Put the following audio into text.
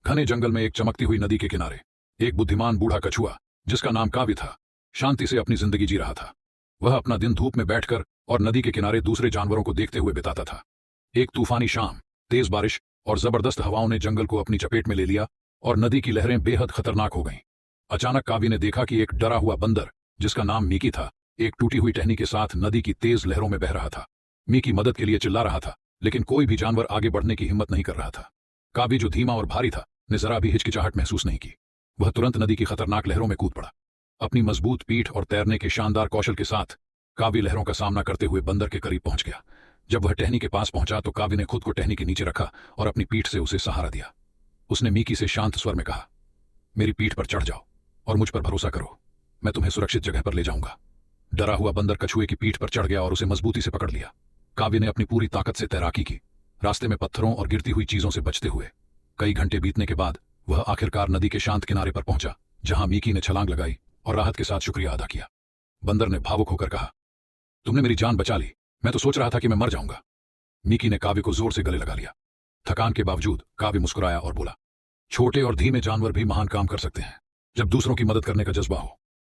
घने जंगल में एक चमकती हुई नदी के किनारे एक बुद्धिमान बूढ़ा कछुआ, जिसका नाम काव्य था, शांति से अपनी जिंदगी जी रहा था। वह अपना दिन धूप में बैठकर और नदी के किनारे दूसरे जानवरों को देखते हुए बिताता था। एक तूफानी शाम, तेज बारिश और जबरदस्त हवाओं ने जंगल को अपनी चपेट में ले लिया और नदी की लहरें बेहद खतरनाक हो गईं। अचानक काव्य ने देखा कि एक डरा हुआ बंदर, जिसका नाम मीकी था, एक टूटी हुई टहनी के साथ नदी की तेज लहरों में बह रहा था। मीकी मदद के लिए चिल्ला रहा था, लेकिन कोई भी जानवर आगे बढ़ने की हिम्मत नहीं कर रहा था। काव्य, जो धीमा और भारी था, ने जरा भी हिचकिचाहट महसूस नहीं की। वह तुरंत नदी की खतरनाक लहरों में कूद पड़ा। अपनी मजबूत पीठ और तैरने के शानदार कौशल के साथ काव्य लहरों का सामना करते हुए बंदर के करीब पहुंच गया। जब वह टहनी के पास पहुंचा तो काव्य ने खुद को टहनी के नीचे रखा और अपनी पीठ से उसे सहारा दिया। उसने मीकी से शांत स्वर में कहा, मेरी पीठ पर चढ़ जाओ और मुझ पर भरोसा करो, मैं तुम्हें सुरक्षित जगह पर ले जाऊंगा। डरा हुआ बंदर कछुए की पीठ पर चढ़ गया और उसे मजबूती से पकड़ लिया। काव्य ने अपनी पूरी ताकत से तैराकी की, रास्ते में पत्थरों और गिरती हुई चीजों से बचते हुए। कई घंटे बीतने के बाद वह आखिरकार नदी के शांत किनारे पर पहुंचा, जहां मीकी ने छलांग लगाई और राहत के साथ शुक्रिया अदा किया। बंदर ने भावुक होकर कहा, तुमने मेरी जान बचा ली, मैं तो सोच रहा था कि मैं मर जाऊंगा। मीकी ने काव्य को जोर से गले लगा लिया। थकान के बावजूद काव्य मुस्कुराया और बोला, छोटे और धीमे जानवर भी महान काम कर सकते हैं, जब दूसरों की मदद करने का जज्बा हो।